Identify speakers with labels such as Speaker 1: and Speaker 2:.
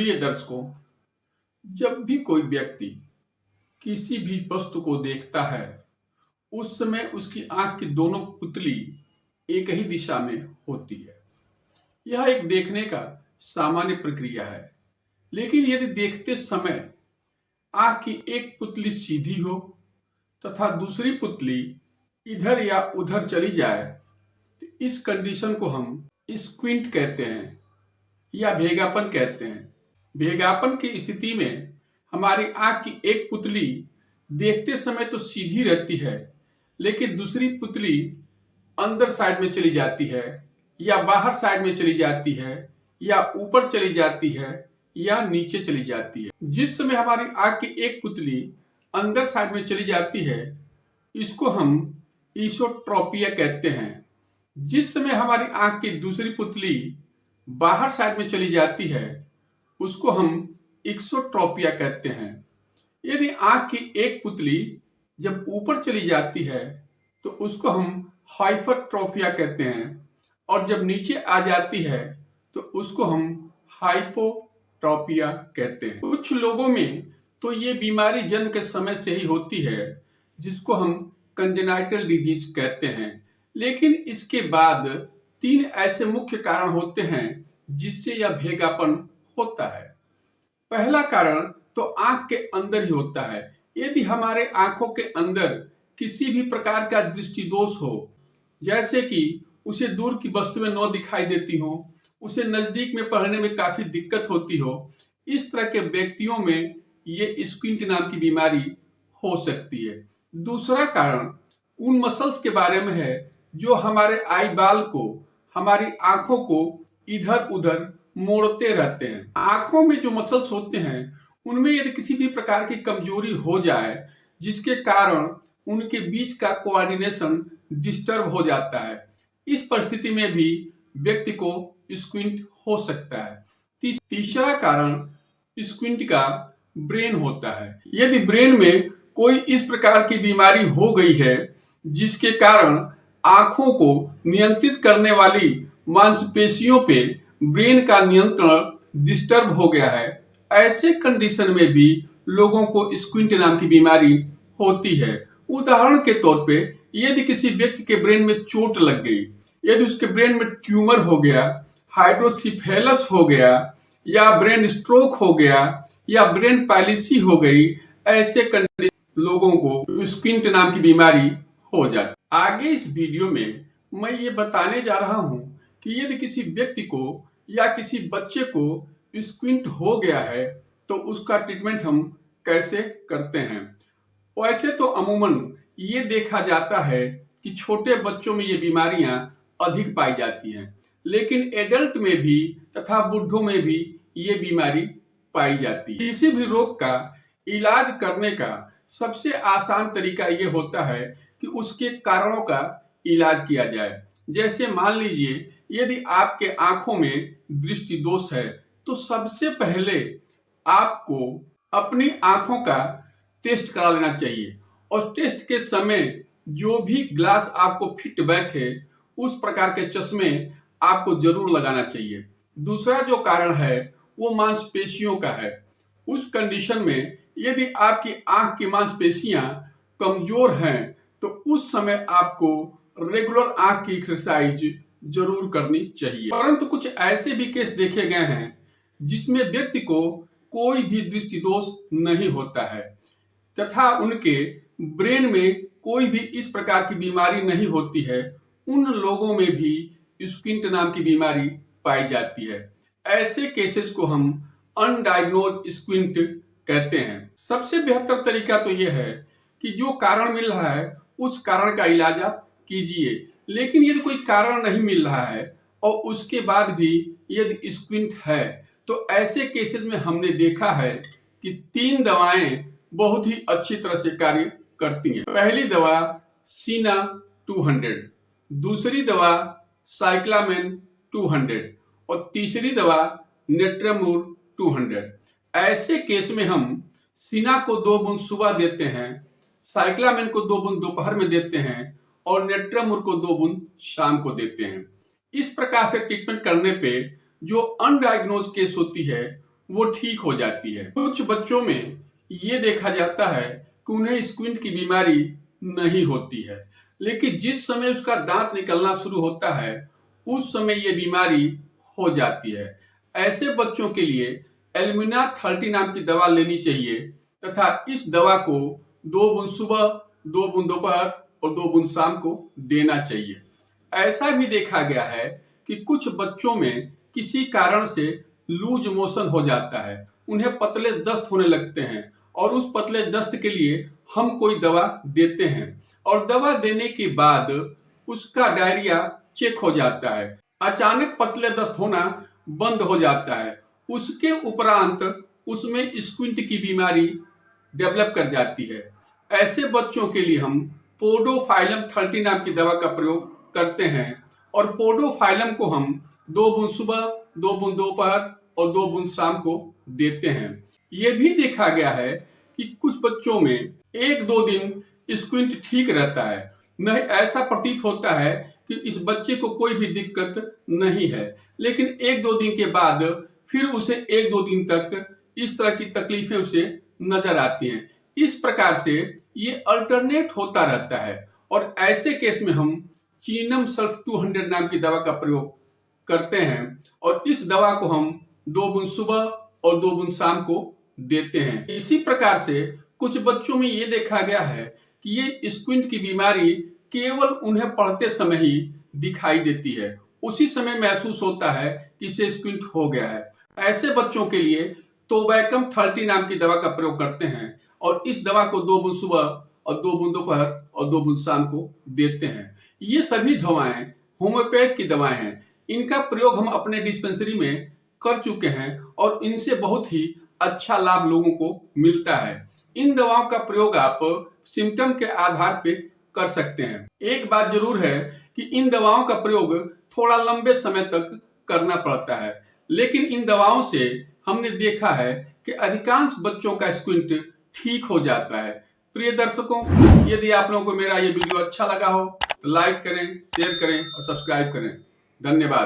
Speaker 1: प्रिय दर्शकों, जब भी कोई व्यक्ति किसी भी वस्तु को देखता है उस समय उसकी आंख की दोनों पुतली एक ही दिशा में होती है। यह एक देखने का सामान्य प्रक्रिया है, लेकिन यदि देखते समय आंख की एक पुतली सीधी हो तथा दूसरी पुतली इधर या उधर चली जाए तो इस कंडीशन को हम स्क्विंट कहते हैं या भेगापन कहते हैं। भेगापन की स्थिति में हमारी आंख की एक पुतली देखते समय तो सीधी रहती है, लेकिन दूसरी पुतली अंदर साइड में चली जाती है या बाहर साइड में चली जाती है या ऊपर चली जाती है या नीचे चली जाती है। जिस समय हमारी आंख की एक पुतली अंदर साइड में चली जाती है इसको हम इसोट्रोपिया कहते हैं। जिस समय हमारी आंख की दूसरी पुतली बाहर साइड में चली जाती है उसको हम एक्सोट्रोपिया कहते हैं। यदि आंख की एक पुतली जब ऊपर चली जाती है तो उसको हम हाइपरट्रोपिया कहते हैं और जब नीचे आ जाती है तो उसको हम हाइपोट्रोपिया कहते हैं। कुछ लोगों में तो ये बीमारी जन्म के समय से ही होती है जिसको हम कंजेनाइटल डिजीज कहते हैं, लेकिन इसके बाद 3 ऐसे मुख्य कारण होते हैं जिससे यह भेगापन होता है। पहला कारण तो आंख के अंदर ही होता है। यदि हमारे आंखों के अंदर किसी भी प्रकार का दृष्टि दोष हो, जैसे कि उसे दूर की वस्तुएं न दिखाई देती हो, उसे नजदीक में पढ़ने में काफी दिक्कत होती हो, इस तरह के व्यक्तियों में ये स्क्विंट नाम की बीमारी हो सकती है। दूसरा कारण उन मसल्स के बारे में है जो हमारे आई बाल को, हमारी आंखों को इधर उधर मोड़ते रहते हैं। आंखों में जो मसल्स होते हैं उनमें यदि किसी भी प्रकार की कमजोरी हो जाए जिसके कारण उनके बीच का कोऑर्डिनेशन डिस्टर्ब हो जाता है, इस परिस्थिति में भी व्यक्ति को स्क्विंट हो सकता है। तीसरा कारण स्क्विंट का ब्रेन होता है। यदि ब्रेन में कोई इस प्रकार की बीमारी हो गई है जिसके कारण आंखों को नियंत्रित करने वाली मांसपेशियों पे ब्रेन का नियंत्रण डिस्टर्ब हो गया है, ऐसे कंडीशन में भी लोगों को स्क्विंट नाम की बीमारी होती है। उदाहरण के तौर पे यदि किसी व्यक्ति के ब्रेन में चोट लग गई, यदि उसके ब्रेन में ट्यूमर हो गया, हाइड्रोसिफेलस हो गया या ब्रेन स्ट्रोक हो गया या ब्रेन पैलिसी हो गई, ऐसे कंडीशन लोगों को स्क्विंट नाम की बीमारी हो जाती। आगे इस वीडियो में मैं ये बताने जा रहा हूं कि यदि किसी व्यक्ति को या किसी बच्चे को स्क्विंट हो गया है तो उसका ट्रीटमेंट हम कैसे करते हैं। वैसे तो अमूमन ये देखा जाता है कि छोटे बच्चों में ये बीमारियां अधिक पाई जाती हैं, लेकिन एडल्ट में भी तथा बुढ़ों में भी ये बीमारी पाई जाती है। किसी भी रोग का इलाज करने का सबसे आसान तरीका ये होता है कि उसके कारणों का इलाज किया जाए। जैसे मान लीजिए यदि आपके आंखों में दृष्टि दोष है तो सबसे पहले आपको अपनी आंखों का टेस्ट करा लेना चाहिए और टेस्ट के समय जो भी ग्लास आपको फिट बैठे उस प्रकार के चश्मे आपको जरूर लगाना चाहिए। दूसरा जो कारण है वो मांसपेशियों का है। उस कंडीशन में यदि आपकी आंख की मांसपेशियां कमजोर हैं तो उस समय आपको रेगुलर आंख की एक्सरसाइज जरूर करनी चाहिए। परंतु कुछ ऐसे भी केस देखे गए हैं जिसमें व्यक्ति को कोई भी दृष्टि दोष नहीं होता है तथा उनके ब्रेन में कोई भी इस प्रकार की बीमारी नहीं होती है, उन लोगों में भी स्क्विंट नाम की बीमारी पाई जाती है। ऐसे केसेस को हम अनडायग्नोज स्क्विंट कहते हैं। सबसे बेहतर तरीका तो यह है कि जो कारण मिल रहा है उस कारण का इलाज आप कीजिए, लेकिन यदि कोई कारण नहीं मिल रहा है और उसके बाद भी यदि स्क्विंट है तो ऐसे केसेस में हमने देखा है कि 3 दवाएं बहुत ही अच्छी तरह से कार्य करती हैं। पहली दवा सीना 200, दूसरी दवा साइक्लामेन 200 और तीसरी दवा नेट्रामुर 200। ऐसे केस में हम सीना को 2 बूंद सुबह देते हैं, साइक्लामेन को 2 बूंद दोपहर में देते हैं और नेट्रामुर को 2 बूंद शाम को देते हैं। इस प्रकार से ट्रीटमेंट करने पे जो अनडायग्नोज केस होती है वो ठीक हो जाती है। कुछ बच्चों में ये देखा जाता है कि उन्हें स्क्विंट की बीमारी नहीं होती है, लेकिन जिस समय उसका दांत निकलना शुरू होता है उस समय ये बीमारी हो जाती है। ऐसे बच्चों के लिए एल्यूमिना 30 नाम की दवा लेनी चाहिए तथा इस दवा को 2 बूंद सुबह, 2 बूंद दोपहर और 2 बूंद शाम को देना चाहिए। ऐसा भी देखा गया है कि कुछ बच्चों में किसी कारण से लूज मोशन हो जाता है, उन्हें पतले दस्त होने लगते हैं और उस पतले दस्त के लिए हम कोई दवा देते हैं और दवा देने के बाद उसका डायरिया चेक हो जाता है, अचानक पतले दस्त होना बंद हो जाता है। उसके उपरांत उसमें स्क्विंट की बीमारी डेवलप कर जाती है। ऐसे बच्चों के लिए हम पोडोफाइलम 30 नाम की दवा का प्रयोग करते हैं और पोडोफाइलम को हम 2 बूंद सुबह, 2 बूंद दोपहर और 2 बूंद शाम को देते हैं। ये भी देखा गया है कि कुछ बच्चों में 1-2 दिन स्क्विंट ठीक रहता है, नहीं ऐसा प्रतीत होता है कि इस बच्चे को कोई भी दिक्कत नहीं है, लेकिन 1-2 दिन के बाद फिर उसे 1-2 दिन तक इस तरह की तकलीफें उसे नजर आती हैं। इस प्रकार से ये अल्टरनेट होता रहता है और ऐसे केस में हम चीनम सल्फ 200 नाम की दवा का प्रयोग करते हैं और इस दवा को हम 2 बूंद सुबह और 2 बूंद शाम को देते हैं। इसी प्रकार से कुछ बच्चों में ये देखा गया है कि ये स्क्विंट की बीमारी केवल उन्हें पढ़ते समय ही दिखाई देती है, उसी समय महसूस होता है कि इसे स्क्विंट हो गया है। ऐसे बच्चों के लिए तोबैकम 30 नाम की दवा का प्रयोग करते हैं और इस दवा को 2 बूंद सुबह और 2 बूंद दोपहर और 2 बूंद शाम को देते हैं। ये सभी दवाएं होम्योपैथ की दवाएं हैं, इनका प्रयोग हम अपने डिस्पेंसरी में कर चुके हैं और इनसे बहुत ही अच्छा लाभ लोगों को मिलता है। इन दवाओं का प्रयोग आप सिम्टम के आधार पे कर सकते हैं। एक बात जरूर है कि इन दवाओं का प्रयोग थोड़ा लंबे समय तक करना पड़ता है, लेकिन इन दवाओं से हमने देखा है कि अधिकांश बच्चों का स्क्विंट ठीक हो जाता है। प्रिय दर्शकों, यदि आप लोगों को मेरा ये वीडियो अच्छा लगा हो तो लाइक करें, शेयर करें और सब्सक्राइब करें। धन्यवाद।